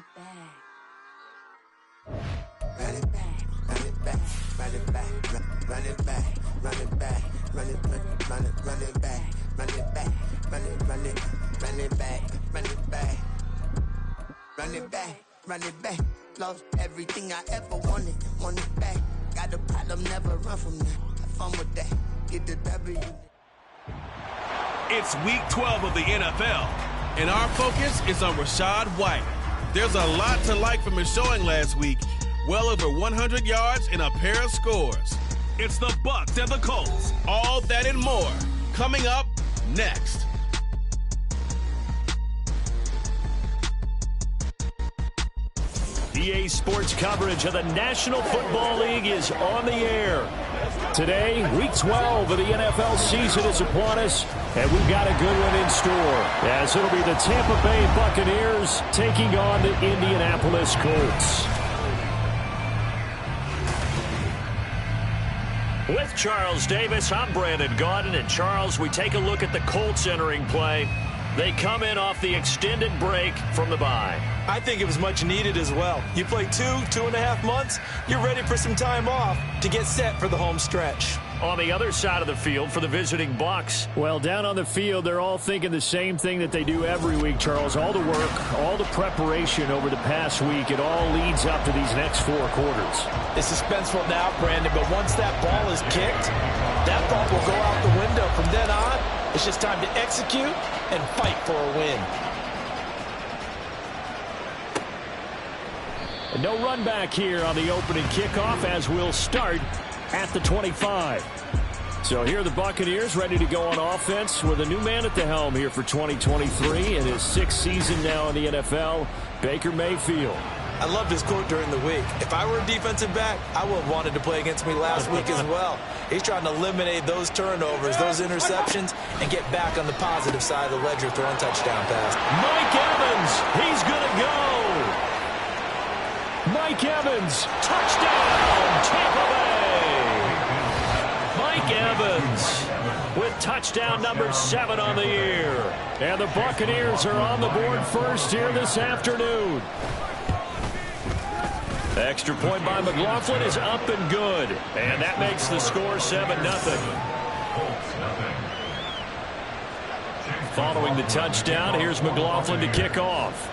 it back. Run it back, run it back, run it back, run it back, run it back, run it back, run it back, run it back, run it back, run it back, run it back, run it back. Lost everything I ever wanted it back. Got a problem, never run from that. Have fun with that, get the W. It's week 12 of the NFL, and our focus is on Rachaad White. There's a lot to like from his showing last week. Well over 100 yards and a pair of scores. It's the Bucs and the Colts. All that and more coming up next. EA Sports coverage of the National Football League is on the air. Today, Week 12 of the NFL season is upon us, and we've got a good one in store, as it'll be the Tampa Bay Buccaneers taking on the Indianapolis Colts. With Charles Davis, I'm Brandon Gaudin, and Charles, we take a look at the Colts entering play. They come in off the extended break from the bye. I think it was much needed as well. You play 2.5 months, you're ready for some time off to get set for the home stretch. On the other side of the field for the visiting Bucs. Well, down on the field, they're all thinking the same thing that they do every week, Charles. All the work, all the preparation over the past week, it all leads up to these next 4 quarters. It's suspenseful now, Brandon, but once that ball is kicked, that ball will go out the window. From then on, it's just time to execute and fight for a win. And no run back here on the opening kickoff, as we'll start at the 25. So here are the Buccaneers ready to go on offense with a new man at the helm here for 2023 in his 6th season now in the NFL, Baker Mayfield. I loved his quote during the week. If I were a defensive back, I would have wanted to play against me last week as well. He's trying to eliminate those turnovers, those interceptions, and get back on the positive side of the ledger throwing touchdown pass. Mike Evans, he's going to go. Mike Evans, touchdown, Tampa Bay. Mike Evans with touchdown number 7 on the year. And the Buccaneers are on the board first here this afternoon. Extra point by McLaughlin is up and good. And that makes the score 7-0. Following the touchdown, here's McLaughlin to kick off.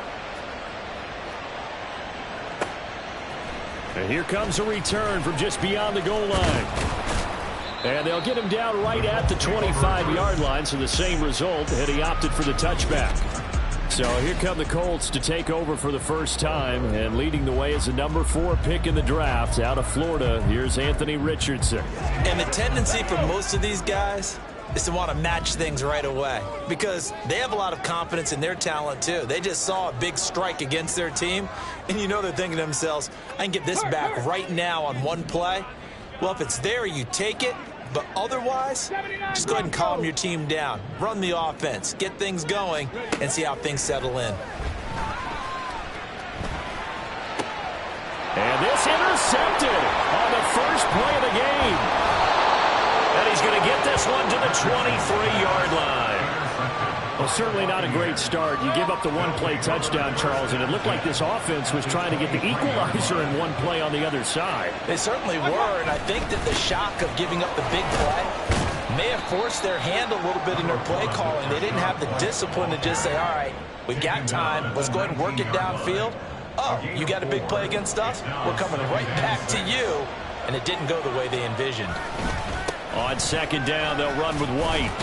And here comes a return from just beyond the goal line. And they'll get him down right at the 25-yard line, so the same result, and he opted for the touchback. So here come the Colts to take over for the first time, and leading the way is the number 4 pick in the draft out of Florida. Here's Anthony Richardson. And the tendency for most of these guys is to want to match things right away because they have a lot of confidence in their talent too. They just saw a big strike against their team, and you know they're thinking to themselves, I can get this back right now on one play. Well, if it's there, you take it. But otherwise, just go ahead and calm your team down. Run the offense, get things going, and see how things settle in. And this intercepted on the first play of the game. And he's going to get this one to the 23-yard line. Well, certainly not a great start. You give up the one-play touchdown, Charles, and it looked like this offense was trying to get the equalizer in one play on the other side. They certainly were, and I think that the shock of giving up the big play may have forced their hand a little bit in their play calling. They didn't have the discipline to just say, all right, we got time. Let's go ahead and work it downfield. Oh, you got a big play against us? We're coming right back to you. And it didn't go the way they envisioned. On second down, they'll run with White.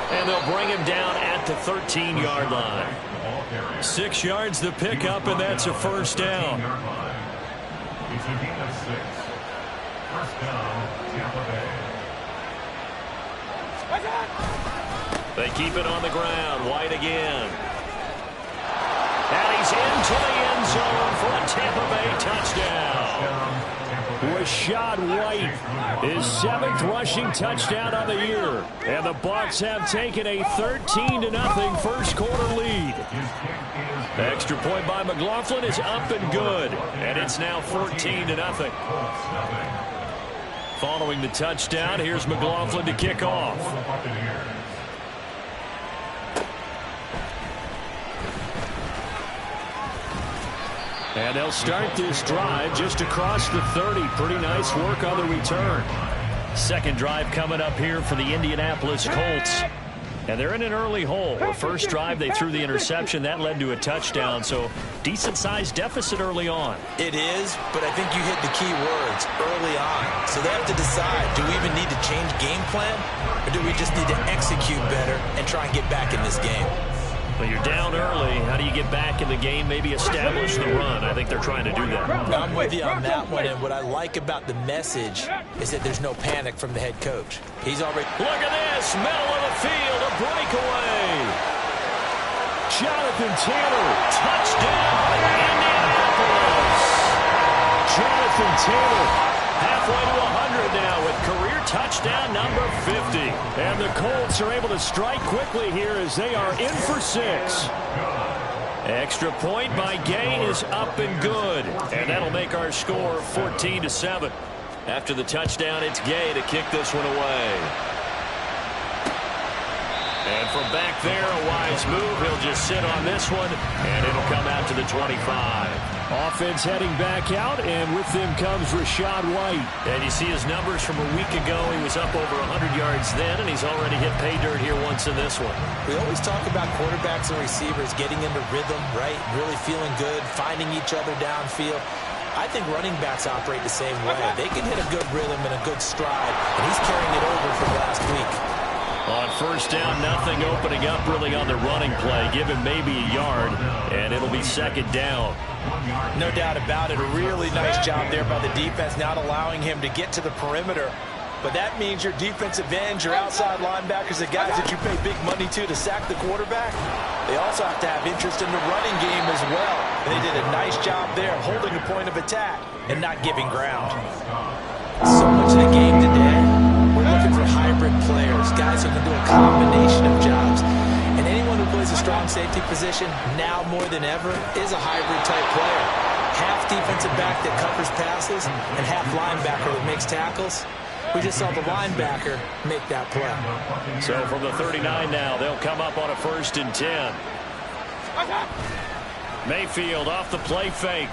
And they'll bring him down at the 13-yard line. 6 yards to pick up, and that's a first down. They keep it on the ground. White again. And he's into the end zone for a Tampa Bay touchdown. Rachaad White, his 7th rushing touchdown on the year. And the Bucs have taken a 13-0 first quarter lead. The extra point by McLaughlin is up and good. And it's now 14-0. Following the touchdown, here's McLaughlin to kick off. And they'll start this drive just across the 30. Pretty nice work on the return. Second drive coming up here for the Indianapolis Colts. And they're in an early hole. The first drive, they threw the interception. That led to a touchdown. So decent-sized deficit early on. It is, but I think you hit the key words early on. So they have to decide, do we even need to change game plan? Or do we just need to execute better and try and get back in this game? Well, you're down early. How do you get back in the game? Maybe establish the run. I think they're trying to do that. I'm with you on that one, and what I like about the message is that there's no panic from the head coach. He's already... Look at this! Middle of the field, a breakaway! Jonathan Taylor, touchdown, Indianapolis! Jonathan Taylor, halfway to 100 now with career touchdown number 50. And the Colts are able to strike quickly here as they are in for 6. Extra point by Gay is up and good. And that'll make our score 14-7. After the touchdown, it's Gay to kick this one away. And from back there, a wise move. He'll just sit on this one, and it'll come out to the 25. Offense heading back out, and with them comes Rachaad White. And you see his numbers from a week ago. He was up over 100 yards then, and he's already hit pay dirt here once in this one. We always talk about quarterbacks and receivers getting into rhythm, right? Really feeling good, finding each other downfield. I think running backs operate the same way. They can hit a good rhythm and a good stride, and he's carrying it over from last week. On first down, nothing opening up really on the running play. Give him maybe a yard, and it'll be second down. No doubt about it. A really nice job there by the defense, not allowing him to get to the perimeter. But that means your defensive ends, your outside linebackers, the guys that you pay big money to sack the quarterback, they also have to have interest in the running game as well. And they did a nice job there holding the point of attack and not giving ground. So much of the game today, we're looking for hybrid players, guys who can do a combination of jobs. And anyone who plays a strong safety position, now more than ever, is a hybrid-type player. Half defensive back that covers passes and half linebacker that makes tackles. We just saw the linebacker make that play. So from the 39 now, they'll come up on a 1st and 10. Mayfield off the play fake.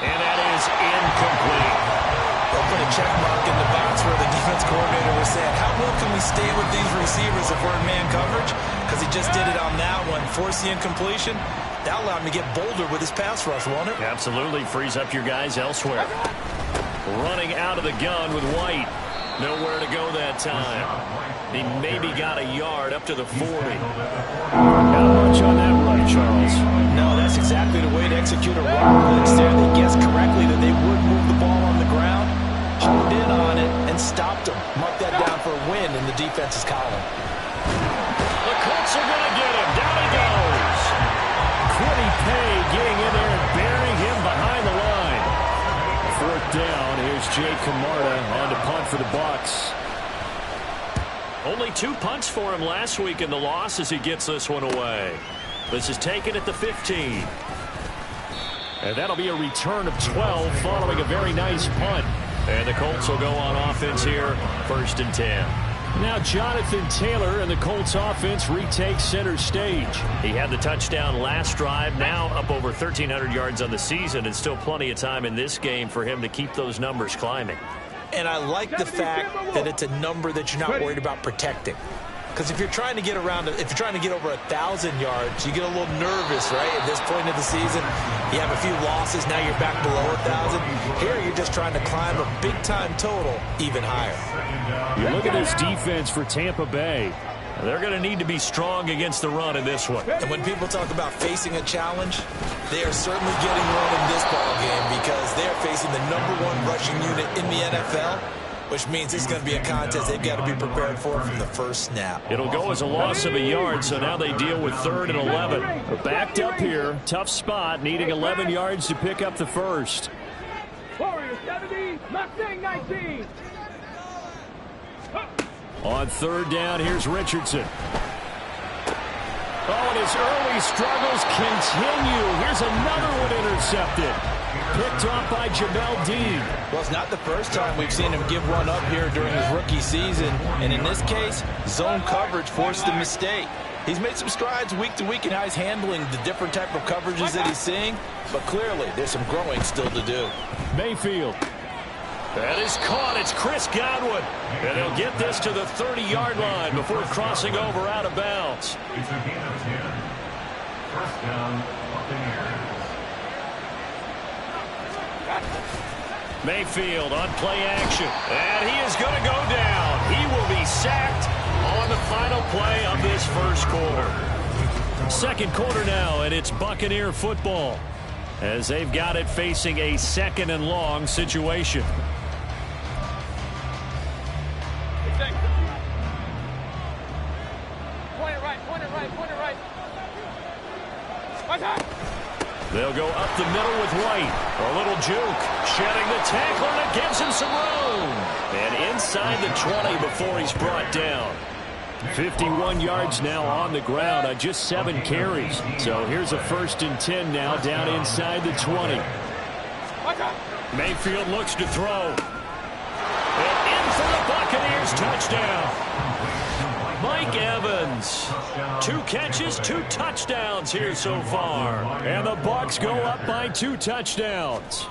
And that is incomplete. They'll put a check mark in the box where the defense coordinator was saying, how well can we stay with these receivers if we're in man coverage? Because he just did it on that one. Force the incompletion. That allowed him to get bolder with his pass rush, won't it? Absolutely. Frees up your guys elsewhere. Running out of the gun with White. Nowhere to go that time. He maybe got a yard up to the 40. Not much on that run, Charles. No, that's exactly the way to execute a run blitz there. They guessed correctly that they would move the ball on the ground, honed in on it, and stopped them. Mark that down for a win in the defense's column. The Colts are going to get him. Down he goes. Quiddy Pay getting in there and burying him behind the line. 4th down. Here's Jake Camarda on to punt for the Bucs. Only 2 punts for him last week in the loss as he gets this one away. This is taken at the 15. And that'll be a return of 12 following a very nice punt. And the Colts will go on offense here, 1st and 10. Now Jonathan Taylor and the Colts offense retake center stage. He had the touchdown last drive, now up over 1,300 yards on the season, and still plenty of time in this game for him to keep those numbers climbing. And I like the fact that it's a number that you're not worried about protecting. Because if you're trying to get around, if you're trying to get over 1,000 yards, you get a little nervous, right? At this point of the season, you have a few losses. Now you're back below 1,000. Here, you're just trying to climb a big-time total even higher. You look at this defense for Tampa Bay. They're going to need to be strong against the run in this one. And when people talk about facing a challenge, they are certainly getting one in this ball game because they are facing the #1 rushing unit in the NFL. Which means it's going to be a contest they've got to be prepared for from the first snap. It'll go as a loss of a yard, so now they deal with 3rd and 11. They're backed up here. Tough spot, needing 11 yards to pick up the first. Warriors 70, Mustang 19. On 3rd down, here's Richardson. Oh, and his early struggles continue. Here's another one intercepted. Picked off by Jamel Dean. Well, it's not the first time we've seen him give one up here during his rookie season. And in this case, zone coverage forced the mistake. He's made some strides week to week in how he's handling the different type of coverages that he's seeing, but clearly there's some growing still to do. Mayfield. That is caught. It's Chris Godwin. And he'll get this to the 30-yard line before crossing over out of bounds. It's a gain of 10. First down, Buccaneers. Mayfield on play action. And he is going to go down. He will be sacked on the final play of this first quarter. Second quarter now, and it's Buccaneer football as they've got it facing a 2nd and long situation. They'll go up the middle with White. A little juke. Shedding the tackle, and it gives him some room. And inside the 20 before he's brought down. 51 yards now on the ground on just 7 carries. So here's a 1st and 10 now down inside the 20. Mayfield looks to throw. And in for the Buccaneers touchdown. Mike Evans. 2 catches, 2 touchdowns here so far. And the Bucs go up by 2 touchdowns.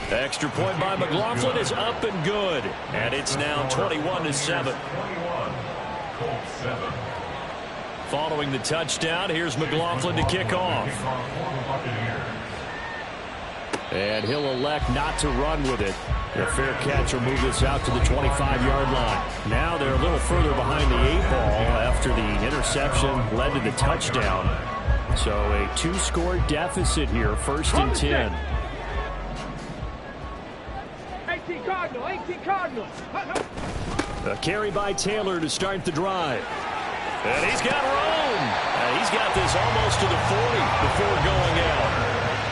Extra point by McLaughlin is up and good. And it's now 21-7. Following the touchdown, here's McLaughlin to kick off. And he'll elect not to run with it. A fair catch will move this out to the 25-yard line. Now they're a little further behind the 8 ball after the interception led to the touchdown. So a 2-score deficit here, 1st and 10. 18 Cardinal. A carry by Taylor to start the drive. And he's got room. And he's got this almost to the 40 before going out.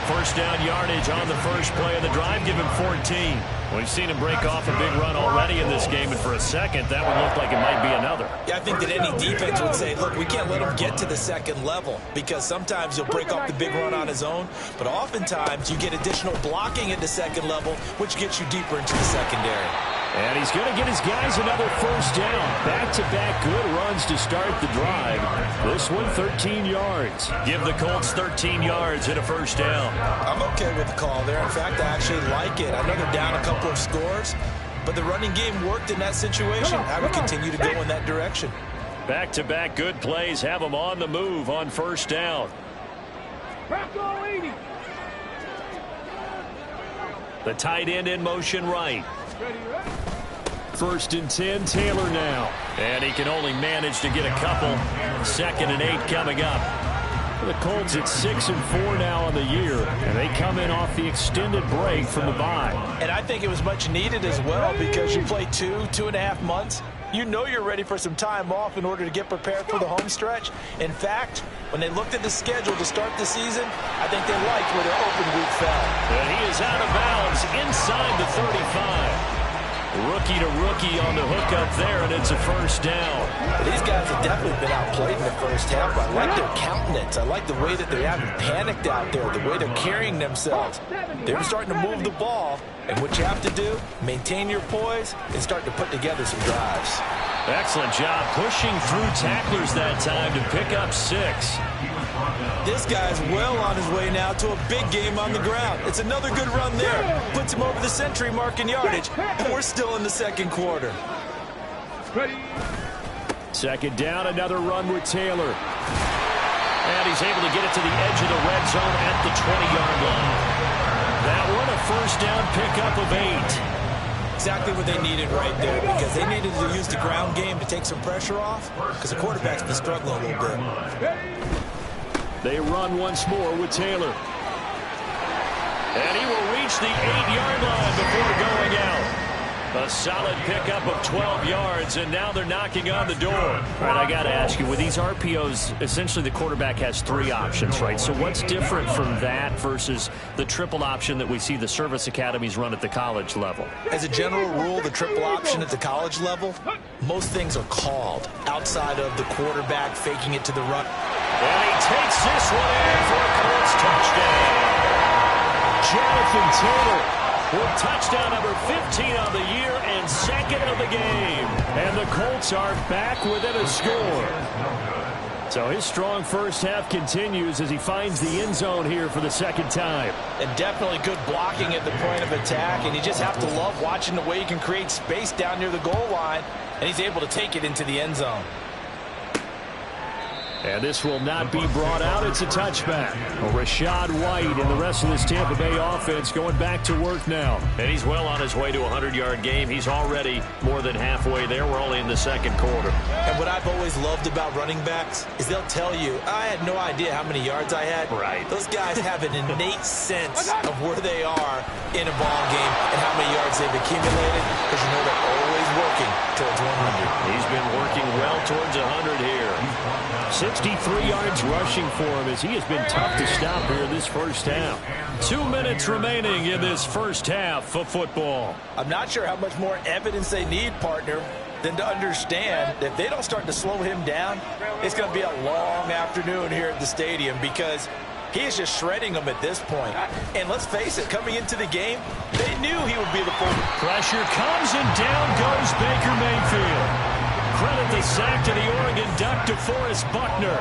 First down yardage on the first play of the drive, give him 14. We've seen him break off a big run already in this game, and for a second, that would look like it might be another. Yeah, I think that any defense would say, look, we can't let him get to the 2nd level, because sometimes he'll break off the big run on his own, but oftentimes you get additional blocking at the 2nd level, which gets you deeper into the secondary. And he's going to get his guys another first down. Back-to-back good runs to start the drive. This one, 13 yards. Give the Colts 13 yards and a first down. I'm okay with the call there. In fact, I actually like it. I know they're down a couple of scores, but the running game worked in that situation. I would continue to go in that direction. Back-to-back good plays have them on the move on first down. The tight end in motion right. 1st and 10, Taylor now. And he can only manage to get a couple. 2nd and 8 coming up. The Colts at 6 and 4 now on the year, and they come in off the extended break from the bye. And I think it was much needed as well, because you play 2.5 months. You know you're ready for some time off in order to get prepared for the home stretch. In fact, when they looked at the schedule to start the season, I think they liked where their open week fell. And he is out of bounds inside the 35. Rookie to rookie on the hookup there, and it's a first down. These guys have definitely been outplayed in the first half. I like their countenance. I like the way that they haven't panicked out there, the way they're carrying themselves. They're starting to move the ball, and what you have to do, maintain your poise and start to put together some drives. Excellent job pushing through tacklers that time to pick up 6. This guy's well on his way now to a big game on the ground. It's another good run there. Puts him over the century mark in yardage, and we're still in the 2nd quarter. Second down, another run with Taylor. And he's able to get it to the edge of the red zone at the 20-yard line. That one, a first down pickup of 8. Exactly what they needed right there, because they needed to use the ground game to take some pressure off, because the quarterback's been struggling a little bit. They run once more with Taylor. And he will reach the 8-yard line before going out. A solid pickup of 12 yards, and now they're knocking on the door. All right, I got to ask you, with these RPOs, essentially the quarterback has 3 options, right? So what's different from that versus the triple option that we see the service academies run at the college level? As a general rule, the triple option at the college level, most things are called outside of the quarterback faking it to the run. And he takes this one in for a Colts touchdown. Jonathan Taylor with touchdown number 15 on the year and second of the game. And the Colts are back within a score. So his strong first half continues as he finds the end zone here for the second time. And definitely good blocking at the point of attack, and you just have to love watching the way he can create space down near the goal line, and he's able to take it into the end zone. And this will not be brought out. It's a touchback. Rachaad White and the rest of this Tampa Bay offense going back to work now. And he's well on his way to a 100-yard game. He's already more than halfway there. We're only in the second quarter. And what I've always loved about running backs is they'll tell you, I had no idea how many yards I had. Right. Those guys have an innate sense of where they are in a ball game and how many yards they've accumulated, because you know they're always working towards 100. He's been working well towards 100 here. 63 yards rushing for him as he has been tough to stop here this first half. 2 minutes remaining in this first half of football. I'm not sure how much more evidence they need, partner, than to understand that if they don't start to slow him down, it's going to be a long afternoon here at the stadium, because he is just shredding them at this point. And let's face it, coming into the game, they knew he would be the full. Pressure comes and down goes Baker Mayfield. Credit the sack to the Oregon Duck, DeForest Buckner.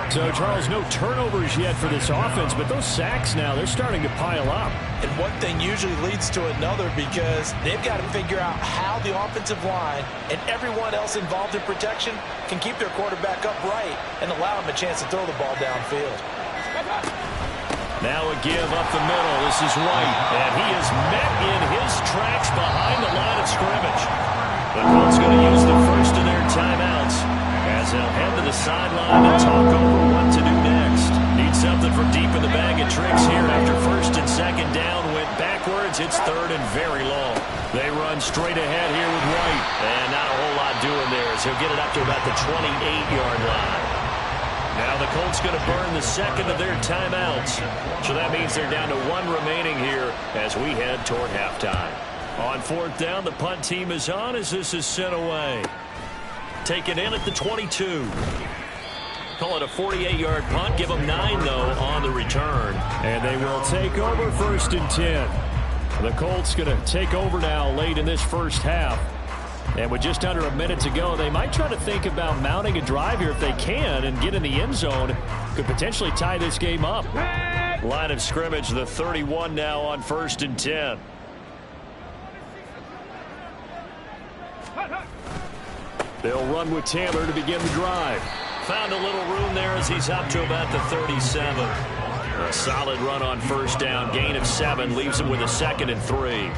So, Charles, no turnovers yet for this offense, but those sacks now, they're starting to pile up. And one thing usually leads to another, because they've got to figure out how the offensive line and everyone else involved in protection can keep their quarterback upright and allow him a chance to throw the ball downfield. Now a give up the middle. This is White, and he is met in his tracks behind the line of scrimmage. The Colts going to use the first of their timeouts as they'll head to the sideline and talk over what to do next. Need something from deep in the bag of tricks here after first and second down went backwards. It's third and very long. They run straight ahead here with White. And not a whole lot doing there as he'll get it up to about the 28-yard line. Now the Colts going to burn the second of their timeouts. So that means they're down to one remaining here as we head toward halftime. On fourth down, the punt team is on as this is sent away. Taken in at the 22. Call it a 48-yard punt. Give them 9, though, on the return. And they will take over first and 10. The Colts going to take over now late in this first half. And with just under a minute to go, they might try to think about mounting a drive here if they can and get in the end zone. Could potentially tie this game up. Line of scrimmage, the 31 now on first and 10. They'll run with Taylor to begin the drive. Found a little room there as he's up to about the 37. A solid run on first down. Gain of 7 leaves him with a 2nd and 3.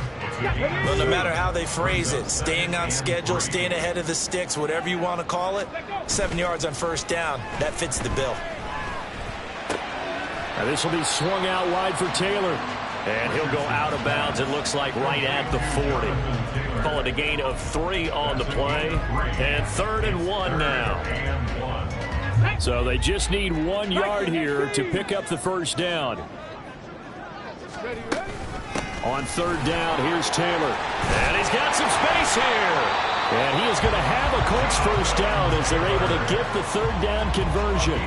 Well, no matter how they phrase it, staying on schedule, staying ahead of the sticks, whatever you want to call it, 7 yards on first down, that fits the bill. Now this will be swung out wide for Taylor. And he'll go out of bounds, it looks like, right at the 40. Call it a gain of 3 on the play. And 3rd and 1 now. So they just need 1 yard here to pick up the first down. On 3rd down, here's Taylor. And he's got some space here. And he is going to have a Colts first down as they're able to get the 3rd down conversion.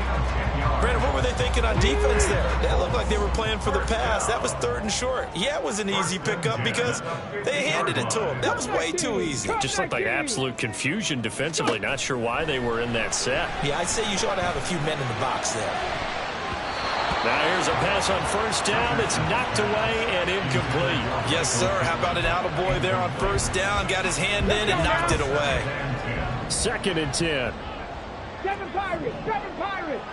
Brandon, what were they thinking on defense there? That looked like they were playing for the pass. That was 3rd and short. Yeah, it was an easy pickup because they handed it to him. That was way too easy. Just looked like absolute confusion defensively. Not sure why they were in that set. Yeah, I'd say you ought to have a few men in the box there. Now here's a pass on first down. It's knocked away and incomplete. Yes, sir. How about an attaboy there on first down? Got his hand in and knocked it away. 2nd and 10. 7 Pirates! 7 Pirates!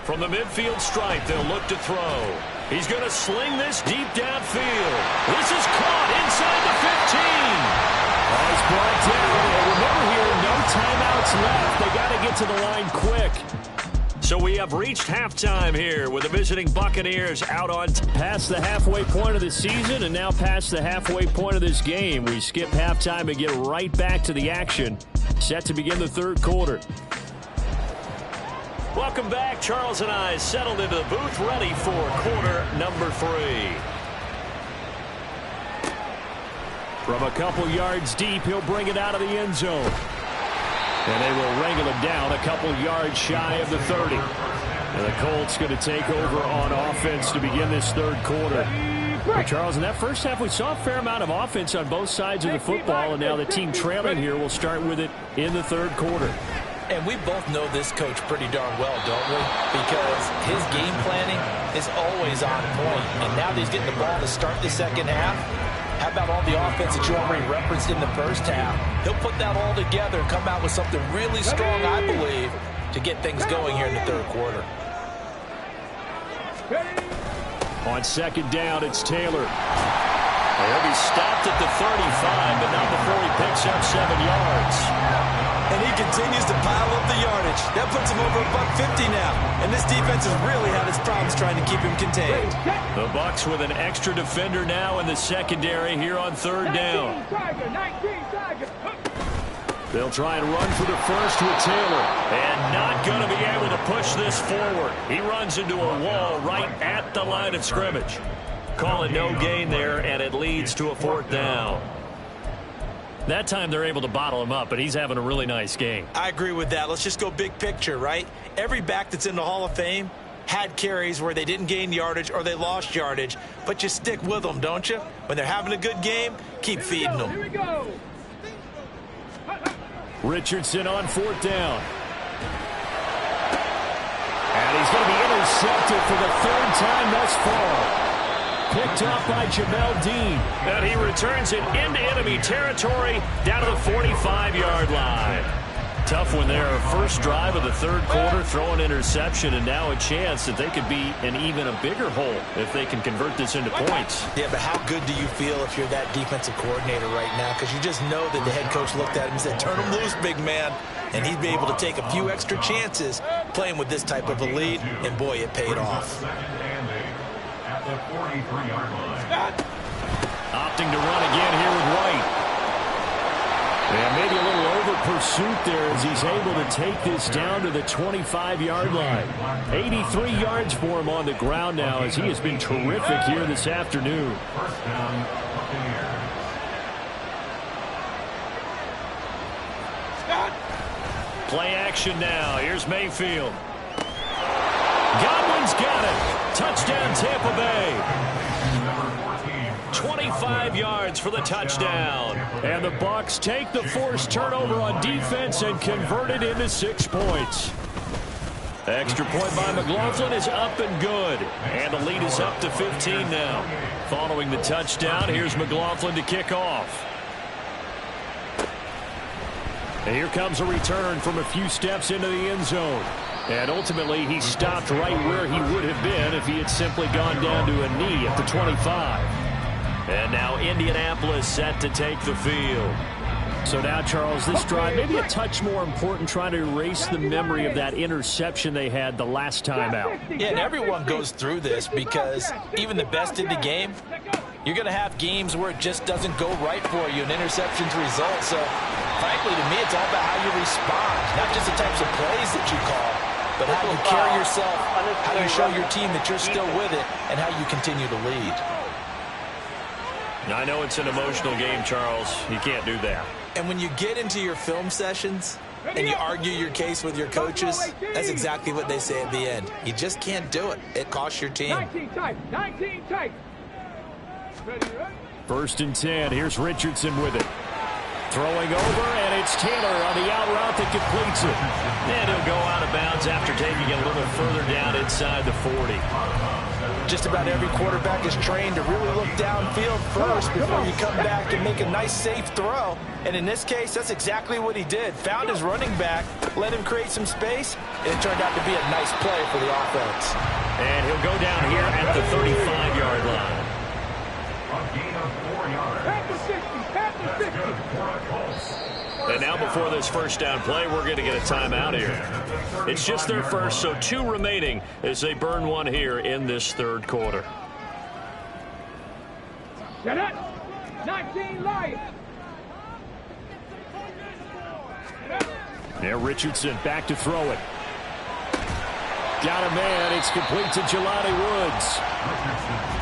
From the midfield stripe, they'll look to throw. He's going to sling this deep downfield. This is caught inside the 15. He's brought down. And remember here, no timeouts left. They got to get to the line quick. So we have reached halftime here with the visiting Buccaneers out on past the halfway point of the season and now past the halfway point of this game. We skip halftime and get right back to the action. Set to begin the 3rd quarter. Welcome back. Charles and I settled into the booth, ready for quarter number 3. From a couple yards deep, he'll bring it out of the end zone. And they will wrangle him down a couple yards shy of the 30. And the Colts going to take over on offense to begin this 3rd quarter. break. Charles, in that first half, we saw a fair amount of offense on both sides of the football, and now the team trailing here will start with it in the third quarter. And we both know this coach pretty darn well, don't we? Because his game planning is always on point. And now that he's getting the ball to start the second half, how about all the offense that you already referenced in the first half? He'll put that all together and come out with something really strong, I believe, to get things going here in the third quarter. On second down, it's Taylor. He'll be stopped at the 35, but not before he picks up 7 yards. And he continues to pile up the yardage. That puts him over $150 now. And this defense has really had its problems trying to keep him contained. The Bucs with an extra defender now in the secondary here on third down. They'll try and run for the first with Taylor. And not going to be able to push this forward. He runs into a wall right at the line of scrimmage. Call it no gain there, and it leads to a fourth down. That time they're able to bottle him up, but he's having a really nice game. I agree with that. Let's just go big picture, right? Every back that's in the Hall of Fame had carries where they didn't gain yardage or they lost yardage, but you stick with them, don't you? When they're having a good game, keep feeding them. Here we go. Richardson on fourth down. And he's going to be intercepted for the third time thus far. Picked up by Jamel Dean. And he returns it into enemy territory down to the 45-yard line. Tough one there. First drive of the third quarter, throw an interception, and now a chance that they could be in even a bigger hole if they can convert this into points. Yeah, but how good do you feel if you're that defensive coordinator right now? Because you just know that the head coach looked at him and said, turn him loose, big man. And he'd be able to take a few extra chances playing with this type of a lead, and boy, it paid off. At the 43-yard line. Opting to run again here with White. And maybe a little over pursuit there as he's able to take this down to the 25-yard line. 83 yards for him on the ground now as he has been terrific here this afternoon. First down, Buccaneers. Play action now. Here's Mayfield. Godwin's got it. Touchdown, Tampa Bay. 25 yards for the touchdown. And the Bucs take the forced turnover on defense and convert it into 6 points. Extra point by McLaughlin is up and good. And the lead is up to 15 now. Following the touchdown, here's McLaughlin to kick off. And here comes a return from a few steps into the end zone. And ultimately, he stopped right where he would have been if he had simply gone down to a knee at the 25. And now Indianapolis set to take the field. So now, Charles, this drive maybe a touch more important, trying to erase the memory of that interception they had the last time out. Yeah, and everyone goes through this because even the best in the game, you're going to have games where it just doesn't go right for you, and interceptions result. So, frankly, to me, it's all about how you respond, not just the types of plays that you call, but how you carry yourself, how you show your team that you're still with it, and how you continue to lead. I know it's an emotional game, Charles. You can't do that. And when you get into your film sessions and you argue your case with your coaches, that's exactly what they say at the end. You just can't do it. It costs your team. 19 tight. 19 tight. First and 10. Here's Richardson with it. Throwing over, and it's Taylor on the out route that completes it. And he'll go out of bounds after taking it a little further down inside the 40. Just about every quarterback is trained to really look downfield first before you come back and make a nice, safe throw. And in this case, that's exactly what he did. Found his running back, let him create some space, and it turned out to be a nice play for the offense. And he'll go down here at the 35-yard line. A gain of 4 yards. At the 60. At the 60. Good for a Colts. And now before this first down play, we're going to get a timeout here. It's just their first, so 2 remaining as they burn one here in this third quarter. Shut up. 19 Lions. There, Richardson back to throw it. Got a man. It's complete to Jelani Woods.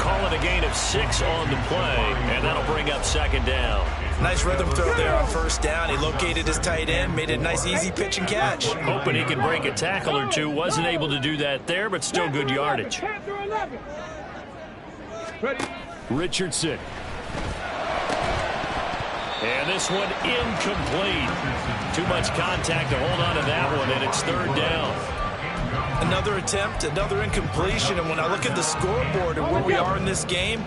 Call it a gain of 6 on the play, and that'll bring up second down. Nice rhythm throw there on first down. He located his tight end, made a nice easy pitch and catch. Hoping he could break a tackle or two. Wasn't able to do that there, but still good yardage. Ready. Richardson. And this one incomplete. Too much contact to hold on to that one, and it's third down. Another attempt, another incompletion, and when I look at the scoreboard and where we are in this game,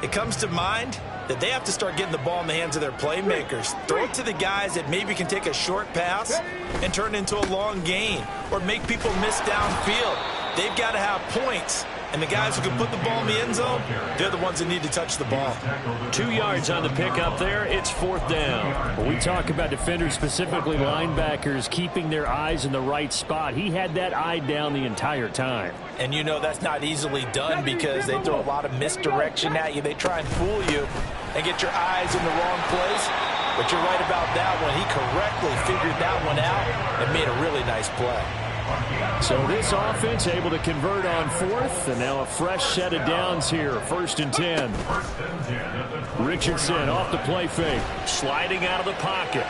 it comes to mind that they have to start getting the ball in the hands of their playmakers. Throw it to the guys that maybe can take a short pass and turn it into a long gain or make people miss downfield. They've got to have points, and the guys who can put the ball in the end zone, they're the ones that need to touch the ball. 2 yards on the pickup there. It's fourth down. When we talk about defenders, specifically linebackers, keeping their eyes in the right spot, he had that eye down the entire time. And you know that's not easily done because they throw a lot of misdirection at you. They try and fool you and get your eyes in the wrong place. But you're right about that one. He correctly figured that one out and made a really nice play. So this offense able to convert on fourth, and now a fresh set of downs here. First and 10. Richardson off the play fake. Sliding out of the pocket.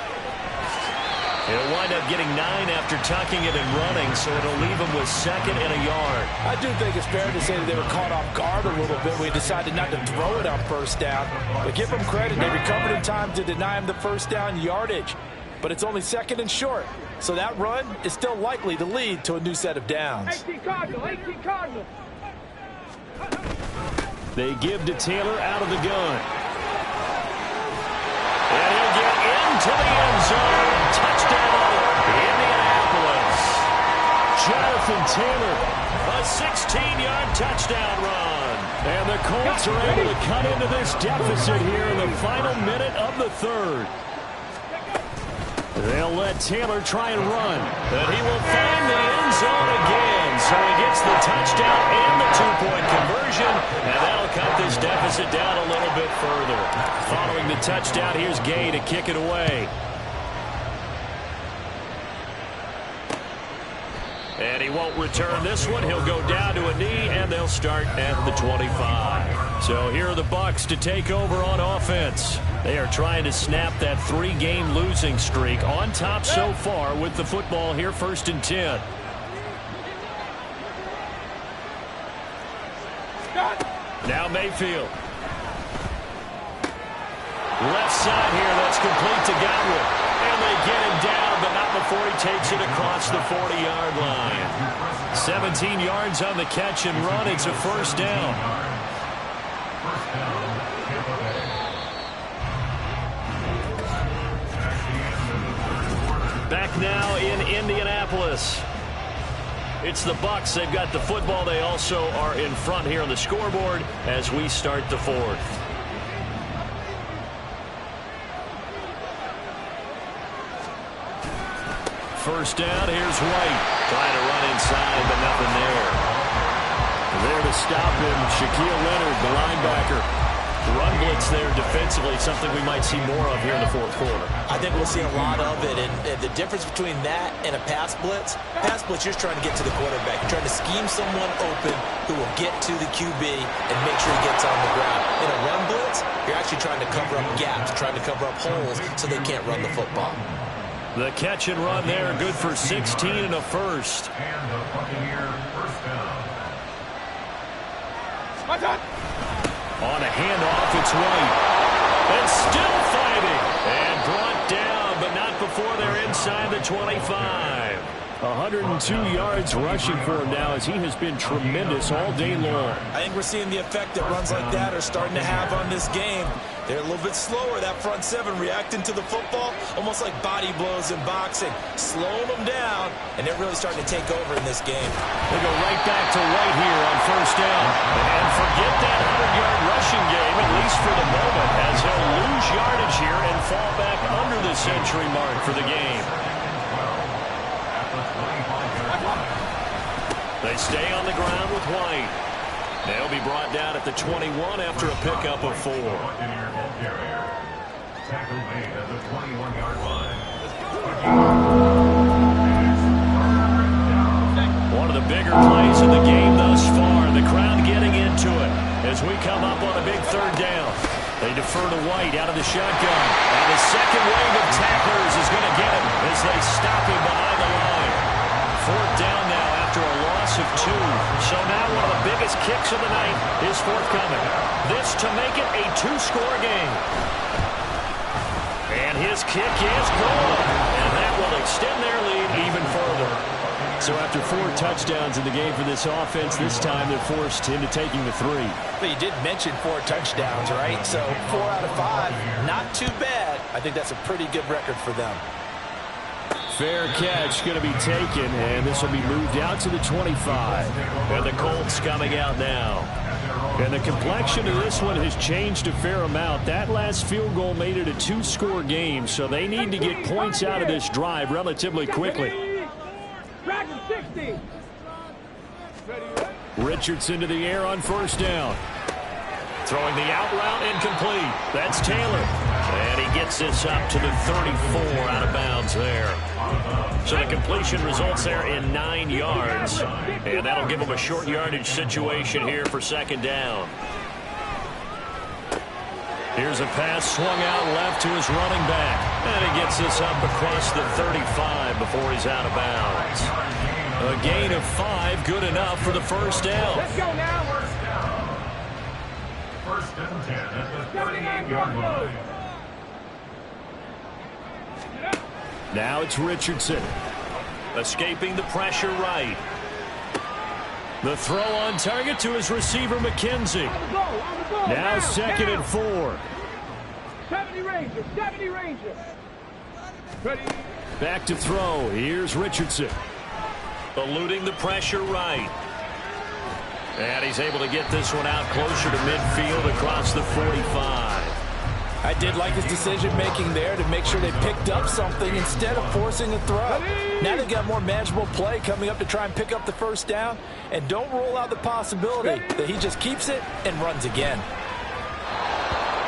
He'll wind up getting 9 after tucking it and running, so it'll leave him with 2nd and a yard. I do think it's fair to say that they were caught off guard a little bit. We decided not to throw it on first down. But give them credit. They recovered in time to deny him the first down yardage. But it's only 2nd and short. So that run is still likely to lead to a new set of downs. 18 Cardinal, 18 Cardinal. They give to Taylor out of the gun. And he'll get into the end zone. Touchdown, Indianapolis. Jonathan Taylor, a 16-yard touchdown run. And the Colts are able to cut into this deficit here in the final minute of the third. They'll let Taylor try and run. But he will find the end zone again. So he gets the touchdown and the 2-point conversion. And that'll cut this deficit down a little bit further. Following the touchdown, here's Gay to kick it away. And he won't return this one. He'll go down to a knee, and they'll start at the 25. So here are the Bucs to take over on offense. They are trying to snap that 3-game losing streak. On top so far with the football here, first and 10. Now Mayfield. Left side here, that's complete to Godwin. And they get him down, but not before he takes it across the 40-yard line. 17 yards on the catch and run. It's a first down. Back now in Indianapolis. It's the Bucs. They've got the football. They also are in front here on the scoreboard as we start the fourth. First down, here's White. Trying to run inside, but nothing there. There to stop him, Shaquille Leonard, the linebacker. Run blitz there defensively, something we might see more of here in the fourth quarter. I think we'll see a lot of it, and the difference between that and a pass blitz, you're just trying to get to the quarterback. You're trying to scheme someone open who will get to the QB and make sure he gets on the ground. In a run blitz, you're actually trying to cover up gaps, trying to cover up holes so they can't run the football. The catch and run there, good for 16 and a first. And the Buccaneer first down. On a handoff, it's White. And still fighting. And brought down, but not before they're inside the 25. 102 yards rushing for him now as he has been tremendous all day long. I think we're seeing the effect that runs like that are starting to have on this game. They're a little bit slower, that front seven, reacting to the football, almost like body blows in boxing, slowing them down, and they're really starting to take over in this game. They go right back to White here on first down. And forget that 100-yard rushing game, at least for the moment, as he'll lose yardage here and fall back under the century mark for the game. They stay on the ground with White. They'll be brought down at the 21 after a pickup of 4. Tackle made at the 21-yard line. One of the bigger plays in the game thus far. The crowd getting into it as we come up on a big third down. They defer to White out of the shotgun. And the second wave of tacklers is going to get him as they stop him behind the line. Fourth down now after a loss of 2. So now one of the biggest kicks of the night is forthcoming. This to make it a two-score game. And his kick is good. And that will extend their lead even further. So after 4 touchdowns in the game for this offense, this time they're forced into taking the 3. But you did mention 4 touchdowns, right? So 4 out of 5, not too bad. I think that's a pretty good record for them. Fair catch going to be taken, and this will be moved out to the 25. And the Colts coming out now. And the complexion of this one has changed a fair amount. That last field goal made it a 2-score game, so they need to get points out of this drive relatively quickly. Richardson to the air on first down. Throwing the out route incomplete. That's Taylor. And he gets this up to the 34 out of bounds there. So the completion results there in 9 yards. And that'll give him a short yardage situation here for second down. Here's a pass swung out left to his running back. And he gets this up across the 35 before he's out of bounds. A gain of 5, good enough for the first down. Let's go now. First and 10 at the 38-yard line. Now it's Richardson. Escaping the pressure right. The throw on target to his receiver, McKenzie. Now second and 4. 70 Rangers, 70 Rangers. Ready. Back to throw. Here's Richardson. Eluding the pressure right. And he's able to get this one out closer to midfield across the 45. I did like his decision-making there to make sure they picked up something instead of forcing a throw. Now they've got more manageable play coming up to try and pick up the first down. And don't rule out the possibility that he just keeps it and runs again.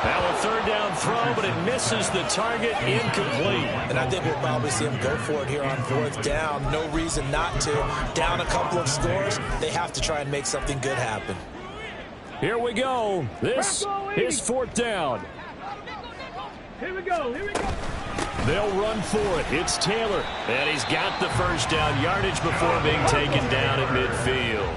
Now a third down throw, but it misses the target, incomplete. And I think we'll probably see him go for it here on fourth down. No reason not to. Down a couple of scores, they have to try and make something good happen. Here we go. This is fourth down. Here we go, here we go. They'll run for it. It's Taylor. And he's got the first down yardage before being taken down at midfield.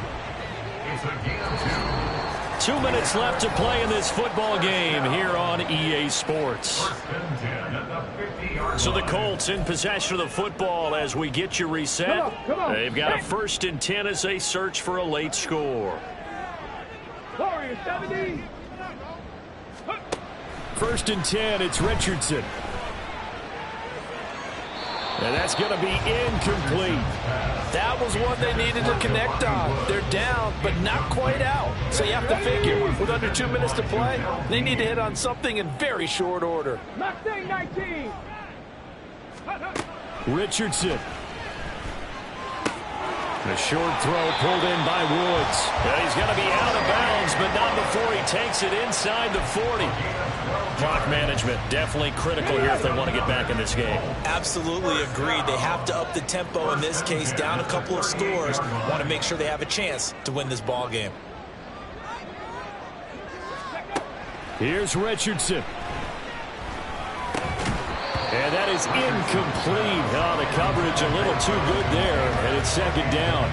It's a gain of 2. 2 minutes left to play in this football game here on EA Sports. So the Colts in possession of the football as we get you reset. Come on. They've got a 1st and 10 as they search for a late score. Warriors, 70. 1st and 10, it's Richardson. And that's going to be incomplete. That was one they needed to connect on. They're down, but not quite out. So you have to figure, with under 2 minutes to play, they need to hit on something in very short order. Mustang 19. Richardson. The short throw pulled in by Woods. And he's going to be out of bounds, but not before he takes it inside the 40. Clock management definitely critical here if they want to get back in this game. Absolutely agreed. They have to up the tempo in this case, down a couple of scores. Want to make sure they have a chance to win this ball game. Here's Richardson. And that is incomplete. Oh, the coverage a little too good there, and it's second down.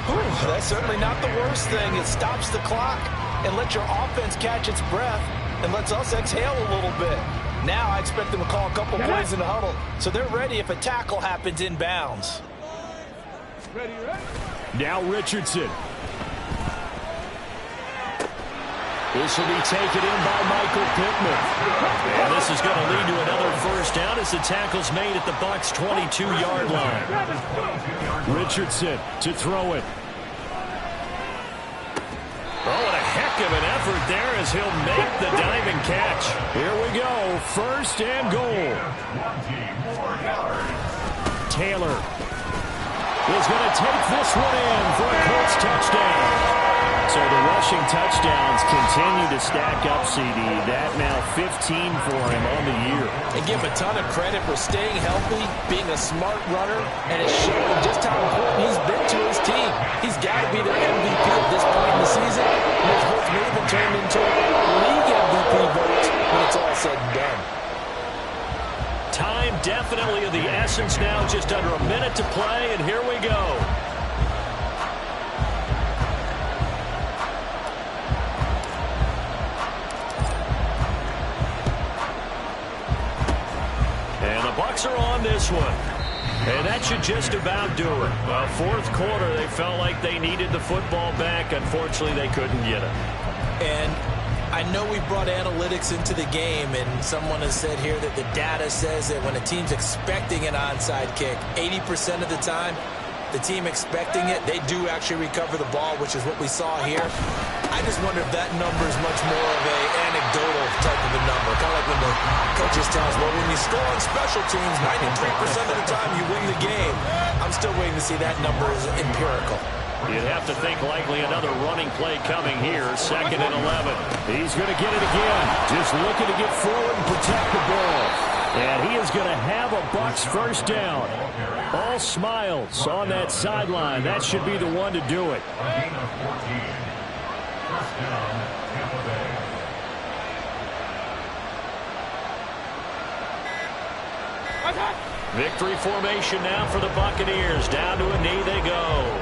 Whew, that's certainly not the worst thing. It stops the clock and lets your offense catch its breath and lets us exhale a little bit. Now I expect them to call a couple plays in the huddle, so they're ready if a tackle happens inbounds. Ready, ready. Now Richardson. This will be taken in by Michael Pittman. And this is going to lead to another first down as the tackle's made at the Bucs' 22-yard line. Richardson to throw it. Oh, and a heck of an effort there as he'll make the diving catch. Here we go, first and goal. Taylor is going to take this one in for a Colts touchdown. So the rushing touchdowns continue to stack up, CD. That now 15 for him on the year. And give him a ton of credit for staying healthy, being a smart runner, and it's showing just how important he's been to his team. He's got to be their MVP at this point in the season. And his votes may even turn into league MVP votes when it's all said and done. Time definitely of the essence now, just under a minute to play, and here we go. the Bucs are on this one. And that should just about do it. Fourth quarter, they felt like they needed the football back. Unfortunately, they couldn't get it. And I know we brought analytics into the game, and someone has said here that the data says that when a team's expecting an onside kick, 80% of the time, the team expecting it, they do actually recover the ball, which is what we saw here. I just wonder if that number is much more of an anecdotal type of a number. Kind of like when the coaches tell us, well, when you score on special teams, 93% of the time you win the game. I'm still waiting to see that number is empirical. You'd have to think likely another running play coming here. 2nd and 11. He's going to get it again. Just looking to get forward and protect the ball. And he is going to have a Bucs first down. All smiles on that sideline. That should be the one to do it. Victory formation now for the Buccaneers. Down to a knee they go.